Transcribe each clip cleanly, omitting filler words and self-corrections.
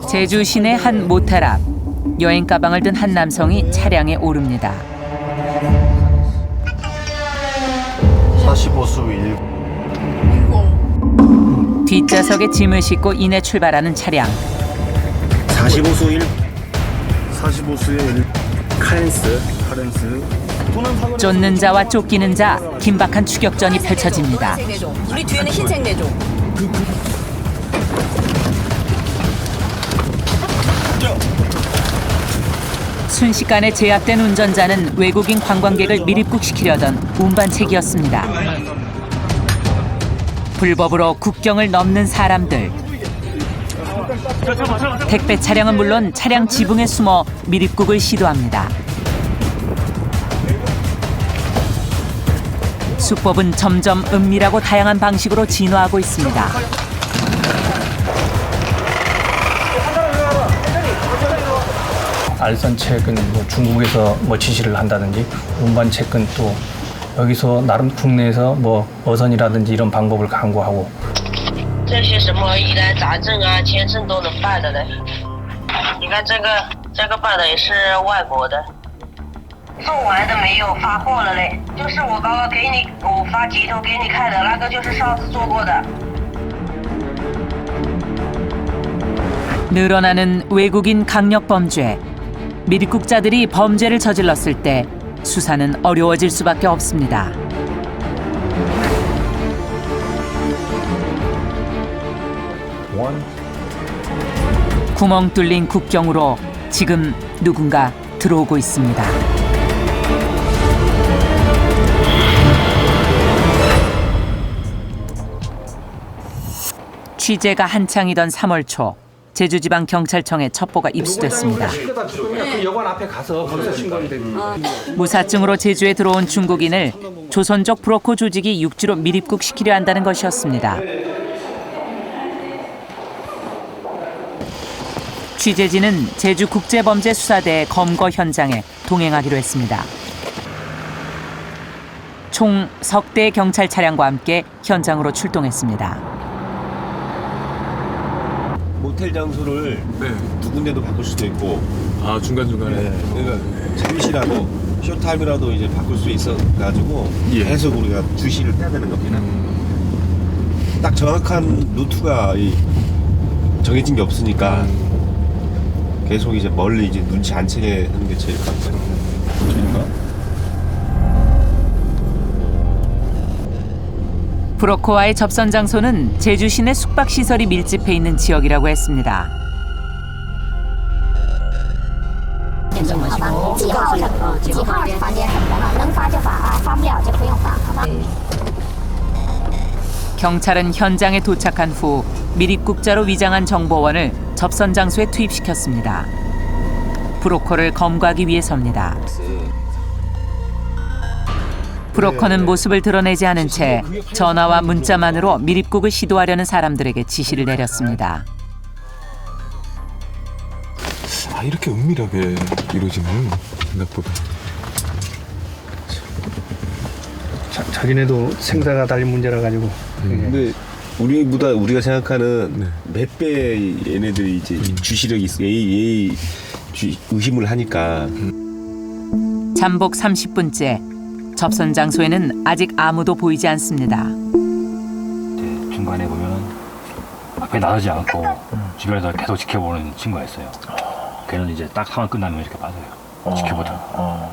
제주 시내 한 모텔 앞 여행 가방을 든 한 남성이 차량에 오릅니다. 45수 1. 뒷좌석에 짐을 싣고 이내 출발하는 차량. 45수 1. 45수의 1. 카렌스. 쫓는 자와 쫓기는 자, 긴박한 추격전이 펼쳐집니다. 우리 뒤에는 흰색 내조. 순식간에 제압된 운전자는 외국인 관광객을 밀입국시키려던 운반책이었습니다. 불법으로 국경을 넘는 사람들. 택배 차량은 물론 차량 지붕에 숨어 밀입국을 시도합니다. 수법은 점점 은밀하고 다양한 방식으로 진화하고 있습니다. 알선책은 뭐 중국에서 뭐 지시를 한다든지 운반책은 또 여기서 나름 국내에서 뭐 어선이라든지 이런 방법을 강구하고. 这些什么疑难杂症啊、签证都能办的嘞。你看这个办的也是外国的。做完的没有发货了嘞，就是我刚刚给你我发截图给你看的那个，就是上次做过的。 늘어나는 외국인 강력 범죄. 밀입국자들이 범죄를 저질렀을 때 수사는 어려워질 수밖에 없습니다. 구멍 뚫린 국경으로 지금 누군가 들어오고 있습니다. 취재가 한창이던 3월 초 제주지방경찰청에 첩보가 입수됐습니다. 그 여관 앞에 가서 거기서 신고인데. 무사증으로 제주에 들어온 중국인을 조선족 브로커 조직이 육지로 밀입국시키려 한다는 것이었습니다. 취재진은 제주국제범죄수사대 검거 현장에 동행하기로 했습니다. 총 석 대의 경찰 차량과 함께 현장으로 출동했습니다. 모텔 장소를 두 군데도 바꿀 수도 있고. 아 중간중간에. 네. 그러니까 잠시라도 쇼타임이라도 이제 바꿀 수 있어가지고 계속 우리가 주시를 해야 되는 겁니다. 딱 정확한 루트가 정해진 게 없으니까 계속 이제 멀리 이제 눈치 안 채게 하는 게 제일 맞아요. 브로커와의 접선 장소는 제주 시내 숙박시설이 밀집해 있는 지역이라고 했습니다. 경찰은 현장에 도착한 후 밀입국자로 위장한 정보원을 접선 장소에 투입시켰습니다. 브로커를 검거하기 위해서입니다. 브로커는 모습을 드러내지 않은 채 전화와 문자만으로 밀입국을 시도하려는 사람들에게 지시를 내렸습니다. 아 이렇게 은밀하게 이루어지는 생각보다. 자기네도 생사가 달린 문제라 가지고. 근데 우리가 생각하는 몇 배 얘네들이 이제 주시력이 있어 의심을 하니까. 잠복 30분째. 접선 장소에는 아직 아무도 보이지 않습니다. 중간에 보면 앞에 나서지 않고 주변에서 계속 지켜보는 친구가 있어요. 걔는 이제 딱 상황 끝나면 이렇게 빠져요. 지켜보다가.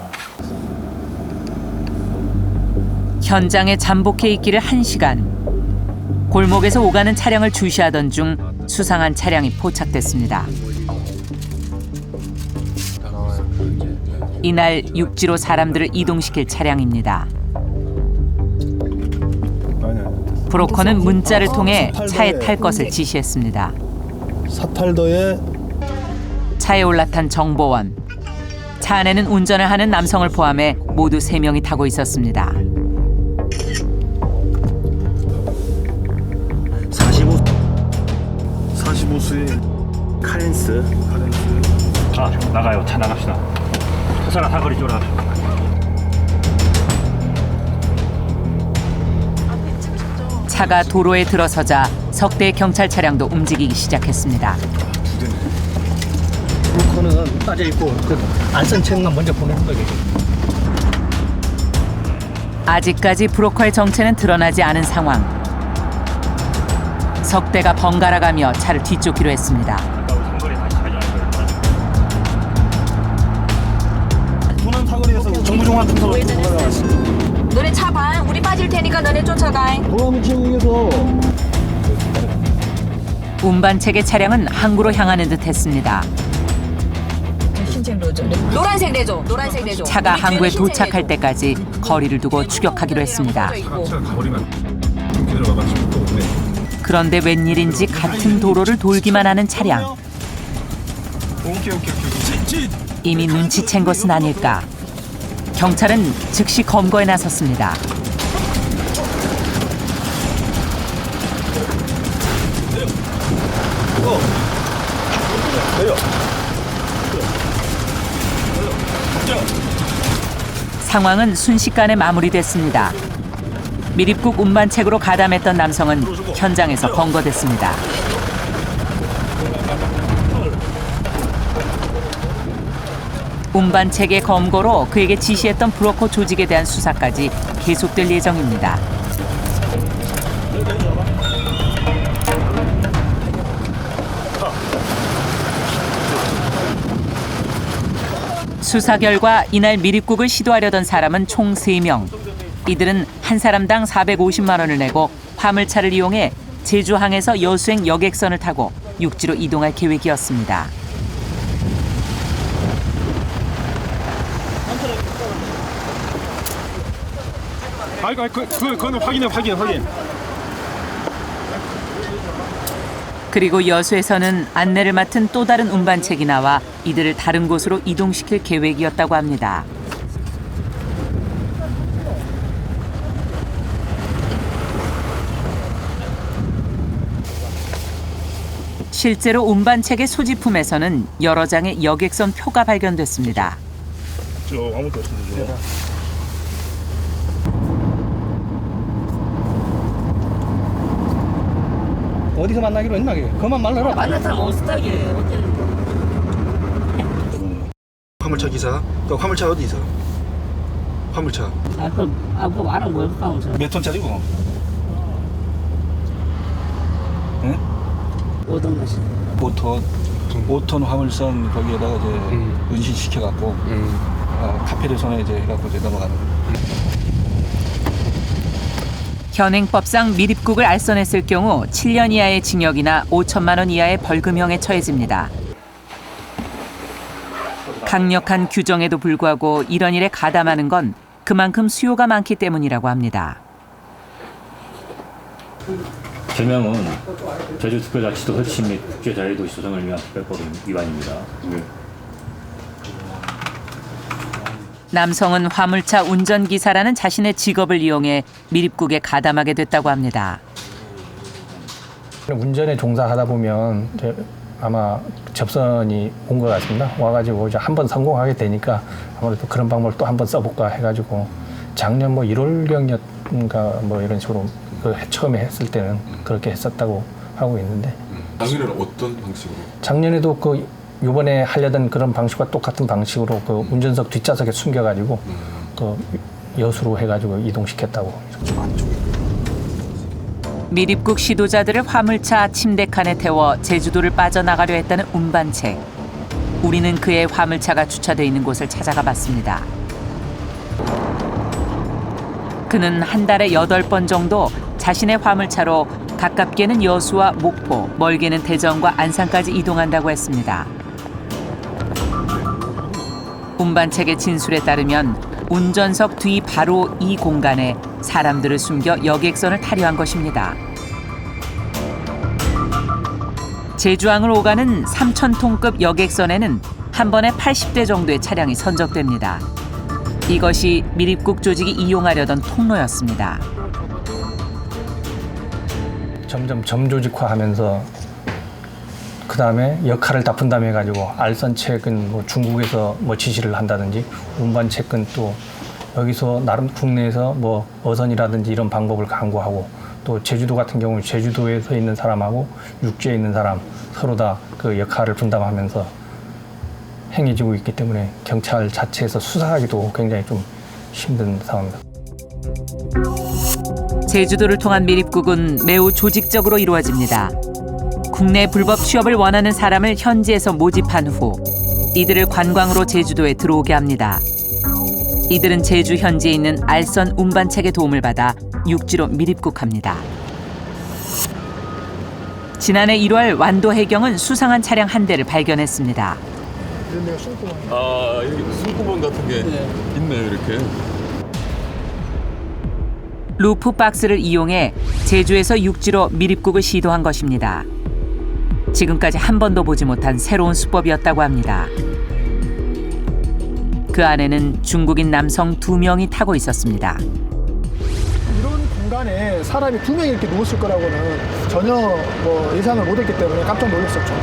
현장에 잠복해 있기를 1시간. 골목에서 오가는 차량을 주시하던 중 수상한 차량이 포착됐습니다. 이날 육지로 사람들을 이동시킬 차량입니다. 브로커는 문자를 통해 차에 탈 것을 지시했습니다. 사탈더에 차에 올라탄 정보원. 차 안에는 운전을 하는 남성을 포함해 모두 3명이 타고 있었습니다. 45수의 카렌스. 아, 나가요. 차 나갑시다. 저 사람 사거리 쪽으로 갑시다. 차가 도로에 들어서자 석대 경찰 차량도 움직이기 시작했습니다. 되네. 브로커는 따져 있고 그 안 쓴 책만 먼저 보내는 거죠. 아직까지 브로커의 정체는 드러나지 않은 상황. 석대가 번갈아가며 차를 뒤쫓기로 했습니다. 상거리 다시 가져가는 거예요. 도남 사거리에서 정부종합 통솔 너네 차 반, 우리 빠질 테니까 너네 쫓아가. 도남지역에서 운반책의 차량은 항구로 향하는 듯했습니다. 흰색 내줘. 노란색 내줘. 노란색 내줘. 차가 우리 뒤에는 항구에 흰색 도착할 내줘. 때까지 거리를 두고 추격하기로 했습니다. 차가 가버리면 기다려가지고 또 오네. 그런데 웬일인지 같은 도로를 돌기만 하는 차량. 이미 눈치챈 것은 아닐까. 경찰은 즉시 검거에 나섰습니다. 상황은 순식간에 마무리됐습니다. 미립국 운반책으로 가담했던 남성은 현장에서 검거됐습니다. 운반책의 검거로 그에게 지시했던 브로커 조직에 대한 수사까지 계속될 예정입니다. 수사 결과 이날 미립국을 시도하려던 사람은 총 3명. 이들은 한 사람당 450만 원을 내고 화물차를 이용해 제주항에서 여수행 여객선을 타고 육지로 이동할 계획이었습니다. 그거는 확인. 그리고 여수에서는 안내를 맡은 또 다른 운반책이 나와 이들을 다른 곳으로 이동시킬 계획이었다고 합니다. 실제로 운반책의 소지품에서는 여러 장의 여객선 표가 발견됐습니다. 아무것도 없습니다. 어디서 만나기로 했나? 그만 말라라. 화물차 기사. 그 화물차 어디 있어? 화물차. 몇 톤짜리고? 응? 5톤 화물선 거기에다가 이제 운신시켜갖고 카페르선에 이제 해갖고 이제 넘어가는 거. 현행법상 미립국을 알선했을 경우 7년 이하의 징역이나 5천만 원 이하의 벌금형에 처해집니다. 강력한 규정에도 불구하고 이런 일에 가담하는 건 그만큼 수요가 많기 때문이라고 합니다. 제명은 제주특별자치도 흡심 및 국제자유도시 조성을 위한 특별법 위반입니다. 남성은 화물차 운전기사라는 자신의 직업을 이용해 미립국에 가담하게 됐다고 합니다. 운전에 종사하다 보면 이제 아마 접선이 온 것 같습니다. 와가지고 이제 한번 성공하게 되니까 아무래도 그런 방법을 또 한번 써볼까 해가지고 작년 뭐 1월경이었는가 뭐 이런 식으로 그 처음에 했을 때는 그렇게 했었다고 하고 있는데. 작년에는 어떤 방식으로? 작년에도 그 이번에 하려던 그런 방식과 똑같은 방식으로 그 운전석 뒷좌석에 숨겨가지고 그 여수로 해가지고 이동시켰다고. 미립국 시도자들을 화물차 침대칸에 태워 제주도를 빠져나가려 했다는 운반책. 우리는 그의 화물차가 주차돼 있는 곳을 찾아가 봤습니다. 그는 한 달에 8번 정도 자신의 화물차로 가깝게는 여수와 목포, 멀게는 대전과 안산까지 이동한다고 했습니다. 운반책의 진술에 따르면 운전석 뒤 바로 이 공간에 사람들을 숨겨 여객선을 타려 한 것입니다. 제주항을 오가는 3,000톤급 여객선에는 한 번에 80대 정도의 차량이 선적됩니다. 이것이 미립국 조직이 이용하려던 통로였습니다. 점점 점조직화하면서 그 다음에 역할을 다 분담해가지고 알선책은 뭐 중국에서 뭐 지시를 한다든지 운반책은 또 여기서 나름 국내에서 뭐 어선이라든지 이런 방법을 강구하고 또 제주도 같은 경우는 제주도에서 있는 사람하고 육지에 있는 사람 서로 다 그 역할을 분담하면서 행해지고 있기 때문에 경찰 자체에서 수사하기도 굉장히 좀 힘든 상황입니다. 제주도를 통한 미립국은 매우 조직적으로 이루어집니다. 국내 불법 취업을 원하는 사람을 현지에서 모집한 후 이들을 관광으로 제주도에 들어오게 합니다. 이들은 제주 현지에 있는 알선 운반책의 도움을 받아 육지로 미립국합니다. 지난해 1월 완도 해경은 수상한 차량 한 대를 발견했습니다. 아, 여기 숨구멍 같은 게 있네요, 이렇게. 루프 박스를 이용해 제주에서 육지로 미립국을 시도한 것입니다. 지금까지 한 번도 보지 못한 새로운 수법이었다고 합니다. 그 안에는 중국인 남성 2명이 타고 있었습니다. 이런 공간에 사람이 2명이 이렇게 누웠을 거라고는 전혀 예상을 못했기 때문에 깜짝 놀랐었죠.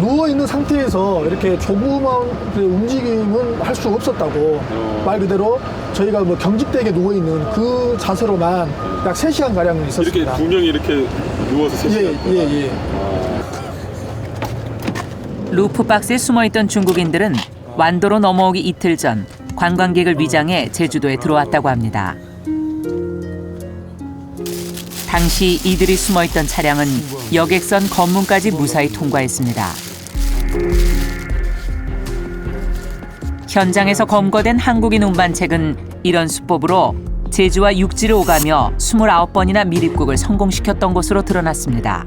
누워있는 상태에서 이렇게 조그마한 움직임은 할 수 없었다고. 말 그대로 저희가 경직되게 누워있는 그 자세로만 약 3시간가량 있었습니다. 이렇게 2명이 이렇게 누워서 3시간? 예. 루프 박스에 숨어있던 중국인들은 완도로 넘어오기 이틀 전 관광객을 위장해 제주도에 들어왔다고 합니다. 당시 이들이 숨어있던 차량은 여객선 검문까지 무사히 통과했습니다. 현장에서 검거된 한국인 운반책은 이런 수법으로 제주와 육지를 오가며 29번이나 미립국을 성공시켰던 것으로 드러났습니다.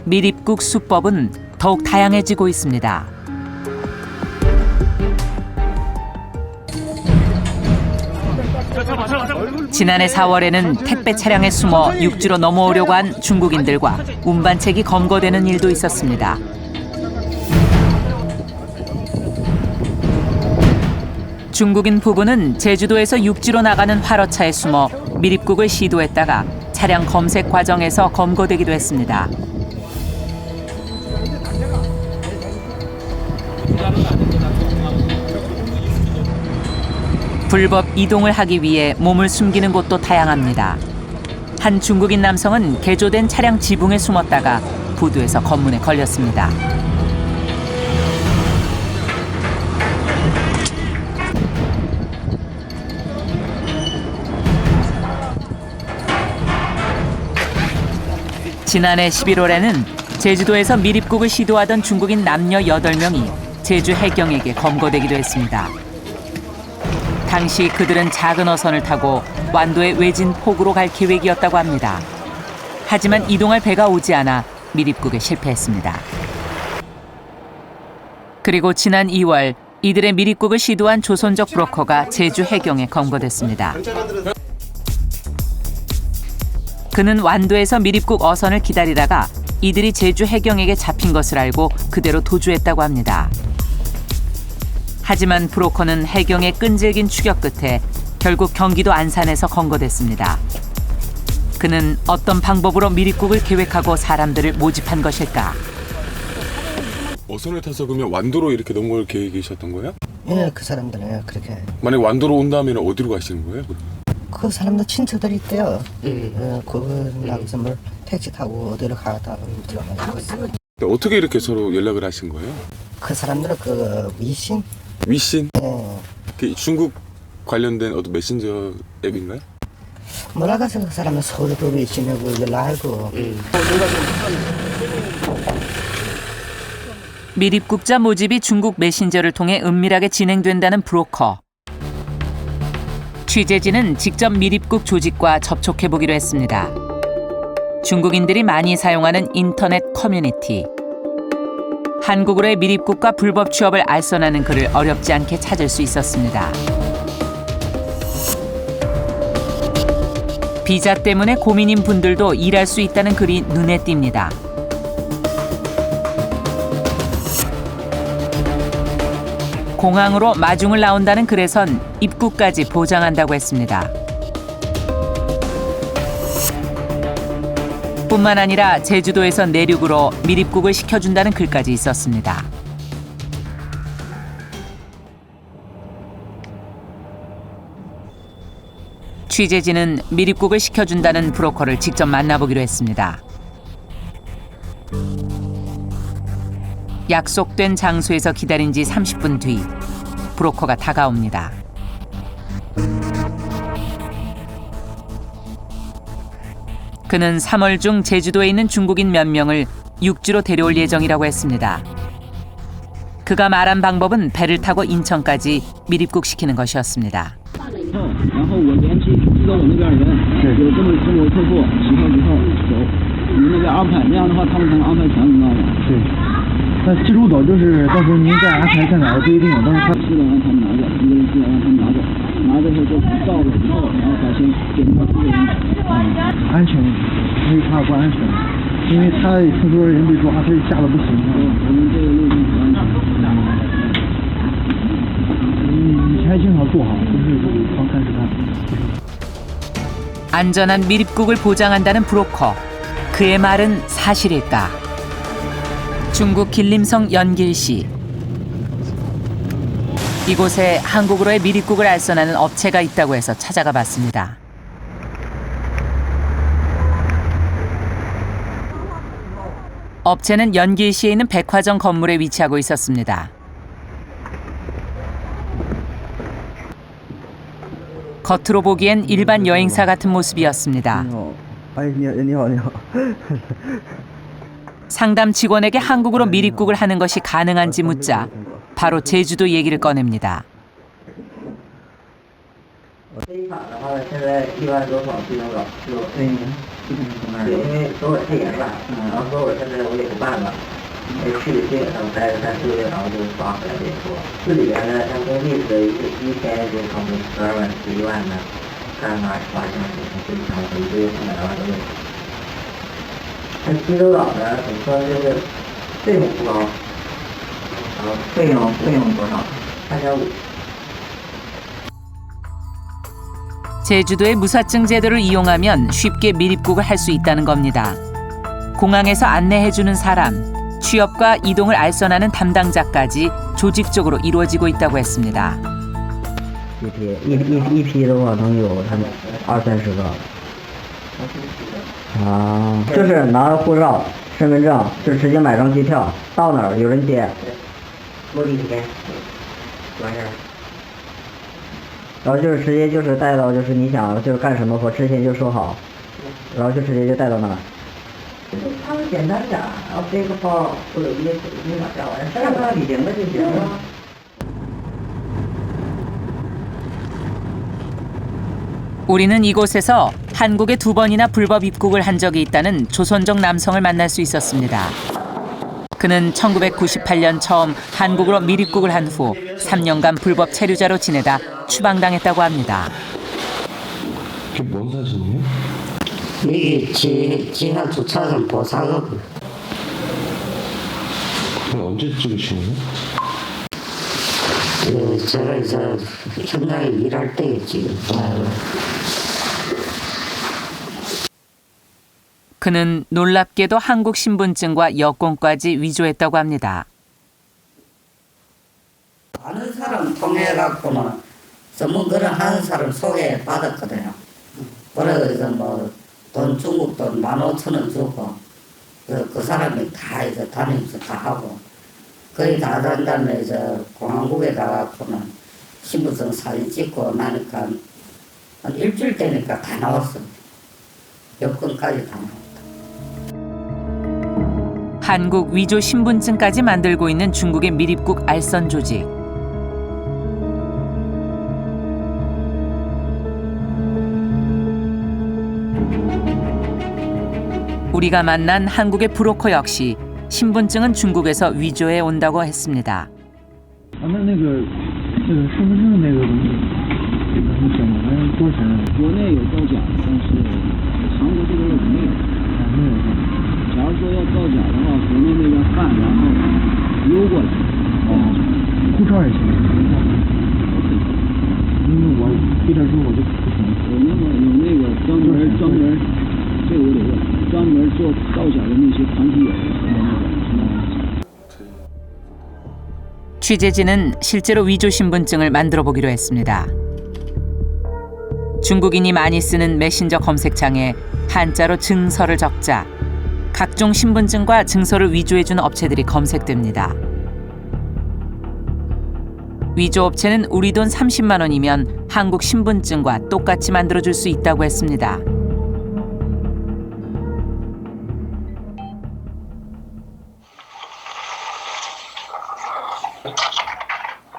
미립국 수법은 더욱 다양해지고 있습니다. 지난해 4월에는 택배 차량에 숨어 육지로 넘어오려고 한 중국인들과 운반책이 검거되는 일도 있었습니다. 중국인 부부는 제주도에서 육지로 나가는 화로차에 숨어 미립국을 시도했다가 차량 검색 과정에서 검거되기도 했습니다. 불법 이동을 하기 위해 몸을 숨기는 곳도 다양합니다. 한 중국인 남성은 개조된 차량 지붕에 숨었다가 부두에서 검문에 걸렸습니다. 지난해 11월에는 제주도에서 미립국을 시도하던 중국인 남녀 8명이 제주 해경에게 검거되기도 했습니다. 당시 그들은 작은 어선을 타고 완도의 외진 폭우로 갈 계획이었다고 합니다. 하지만 이동할 배가 오지 않아 미립국에 실패했습니다. 그리고 지난 2월 이들의 미립국을 시도한 조선족 브로커가 제주 해경에 검거됐습니다. 그는 완도에서 미립국 어선을 기다리다가 이들이 제주 해경에게 잡힌 것을 알고 그대로 도주했다고 합니다. 하지만 브로커는 해경의 끈질긴 추격 끝에 결국 경기도 안산에서 검거됐습니다. 그는 어떤 방법으로 미립국을 계획하고 사람들을 모집한 것일까? 어선을 타서 그러면 완도로 이렇게 넘어올 계획이셨던 거예요? 예, 그 사람들은 그렇게. 만약에 완도로 온 다음에는 어디로 가시는 거예요? 그 사람들 친척들이 있대요. 그거 나가서 뭘 택시 타고 어디로 가다 들어가고 있어요. 어떻게 이렇게 서로 연락을 하신 거예요? 그 사람들은 그 위신? 위신? 예. 그 중국 관련된 어떤 메신저 앱인가요? 몰라가서 그 사람은 서울도 위신하고 연락하고. 미립국자 모집이 중국 메신저를 통해 은밀하게 진행된다는 브로커. 취재진은 직접 미립국 조직과 접촉해보기로 했습니다. 중국인들이 많이 사용하는 인터넷 커뮤니티. 한국으로의 미립국과 불법 취업을 알선하는 글을 어렵지 않게 찾을 수 있었습니다. 비자 때문에 고민인 분들도 일할 수 있다는 글이 눈에 띕니다. 공항으로 마중을 나온다는 글에선 입국까지 보장한다고 했습니다. 뿐만 아니라 제주도에서 내륙으로 미립국을 시켜준다는 글까지 있었습니다. 취재진은 미립국을 시켜준다는 브로커를 직접 만나보기로 했습니다. 약속된 장소에서 기다린 지 30분 뒤 브로커가 다가옵니다. 그는 3월 중 제주도에 있는 중국인 몇 명을 육지로 데려올 예정이라고 했습니다. 그가 말한 방법은 배를 타고 인천까지 밀입국시키는 것이었습니다. 然后我联系知道我那边人有这么中国客户几号走，你们那边安排，那样的话他们才能安排全，你知道吗？对。那记录走就是到时候您再安排在哪儿不一定，但是他是的让他们拿着，一个人是让他们拿着，拿着后就到了以后，然后把钱给他这个人，安全没怕不安全，因为他听说人被抓，他吓得不行。我们这个路径很安全。你还经常做好，不是刚开始干。 안전한 밀입국을 보장한다는 브로커. 그의 말은 사실일까? 중국 길림성 연길시. 이곳에 한국으로의 밀입국을 알선하는 업체가 있다고 해서 찾아가 봤습니다. 업체는 연길시에 있는 백화점 건물에 위치하고 있었습니다. 겉으로 보기엔 일반 여행사 같은 모습이었습니다. 상담 직원에게 한국으로 밀입국을 하는 것이 가능한지 묻자 바로 제주도 얘기를 꺼냅니다. 제주도의 무사증 제도를 이용하면 쉽게 밀입국을 할 수 있다는 겁니다. 공항에서 안내해주는 사람, 취업과 이동을 알선하는 담당자까지 조직적으로 이루어지고 있다고 했습니다. 一批的话能有20-30个。啊，就是拿护照、身份证，就直接买张机票，到哪儿有人接，落地铁，完事儿。然后就是直接就是带到就是你想就是干什么活之前就说好，然后就直接就带到那儿。他们简单点，然后背个包或者一个马甲完事儿了，旅行了就行了。 우리는 이곳에서 한국에 2번이나 불법 입국을 한 적이 있다는 조선족 남성을 만날 수 있었습니다. 그는 1998년 처음 한국으로 밀입국을 한 후 3년간 불법 체류자로 지내다 추방당했다고 합니다. 저 뭔 사진이에요? 이게 지난 주차장 보상하고. 그럼 언제 찍으시는 거예요? 제가 이제 현장에 일할 때 지금. 그는 놀랍게도 한국 신분증과 여권까지 위조했다고 합니다. 아는 사람 통해 갖고는 전문 그런 하는 사람 소개 받았거든요. 그래서 뭐 돈 중국 돈 15,000원 주고 그 사람이 다 이제 다니면서 다 하고 거의 다 한 다음에 이제 공항국에 가갖고는 신분증 사진 찍고 나니까 한 일주일 되니까 다 나왔어. 여권까지 다 나왔다. 한국 위조 신분증까지 만들고 있는 중국의 밀입국 알선 조직. 우리가 만난 한국의 브로커 역시 신분증은 중국에서 위조해 온다고 했습니다. 那个身份证那个东西，你想嘛，多少钱？国内有造假，但是韩国这边有没有？没有。假如说要造假的话，国内那边办，然后邮过来。护照也行。因为我这点事我就不行。有那个专门，这个我得问，专门做造假的那些团体有。 취재진은 실제로 위조 신분증을 만들어 보기로 했습니다. 중국인이 많이 쓰는 메신저 검색창에 한자로 증서를 적자 각종 신분증과 증서를 위조해주는 업체들이 검색됩니다. 위조 업체는 우리 돈 30만 원이면 한국 신분증과 똑같이 만들어줄 수 있다고 했습니다.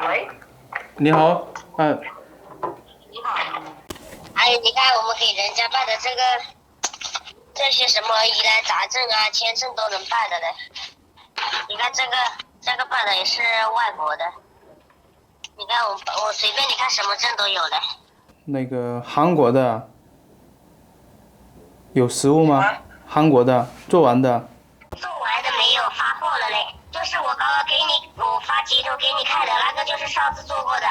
喂，你好，哎，你看我们给人家办的这些什么疑难杂症啊、签证都能办的嘞。你看这个办的也是外国的。你看我随便你看什么证都有嘞。那个韩国的有实物吗？韩国的做完的。做完的没有，发货了嘞。就是我刚刚我发截图给你看的那个，就是上次做过的。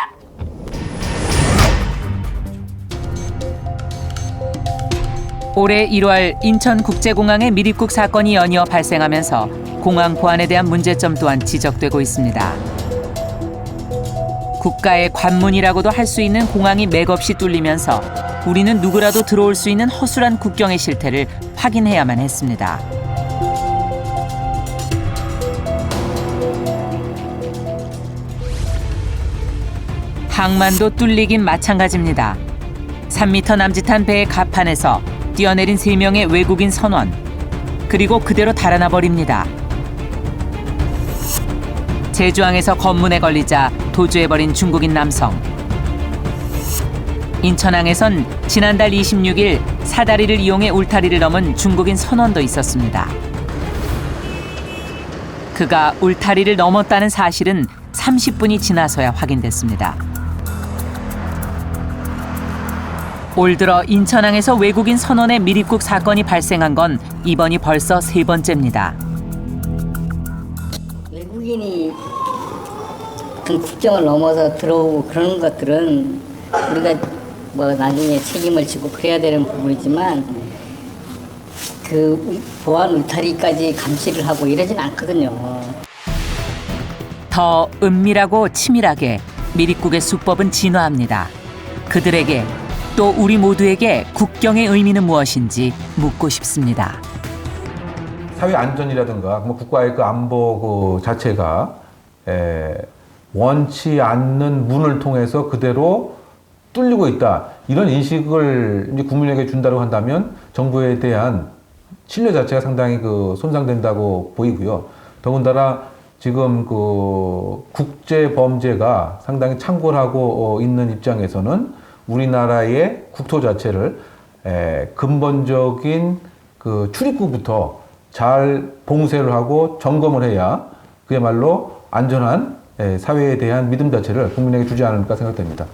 올해 1월 인천국제공항의 밀입국 사건이 연이어 발생하면서 공항 보안에 대한 문제점 또한 지적되고 있습니다. 국가의 관문이라고도 할 수 있는 공항이 맥없이 뚫리면서 우리는 누구라도 들어올 수 있는 허술한 국경의 실태를 확인해야만 했습니다. 항만도 뚫리긴 마찬가지입니다. 3m 남짓한 배의 갑판에서 뛰어내린 3명의 외국인 선원, 그리고 그대로 달아나 버립니다. 제주항에서 검문에 걸리자 도주해버린 중국인 남성. 인천항에선 지난달 26일 사다리를 이용해 울타리를 넘은 중국인 선원도 있었습니다. 그가 울타리를 넘었다는 사실은 30분이 지나서야 확인됐습니다. 올 들어 인천항에서 외국인 선원의 밀입국 사건이 발생한 건 이번이 벌써 3번째입니다. 외국인이 국경을 넘어서 들어오고 그런 것들은 우리가 뭐 나중에 책임을 지고 그래야 되는 부분이지만 그 보안 울타리까지 감시를 하고 이러진 않거든요. 더 은밀하고 치밀하게 밀입국의 수법은 진화합니다. 그들에게 또 우리 모두에게 국경의 의미는 무엇인지 묻고 싶습니다. 사회 안전이라든가 뭐 국가의 그 안보 그 자체가 원치 않는 문을 통해서 그대로 뚫리고 있다. 이런 인식을 이제 국민에게 준다고 한다면 정부에 대한 신뢰 자체가 상당히 그 손상된다고 보이고요. 더군다나 지금 그 국제 범죄가 상당히 창궐하고 있는 입장에서는 우리나라의 국토 자체를 근본적인 그 출입구부터 잘 봉쇄를 하고 점검을 해야 그야말로 안전한 사회에 대한 믿음 자체를 국민에게 주지 않을까 생각됩니다.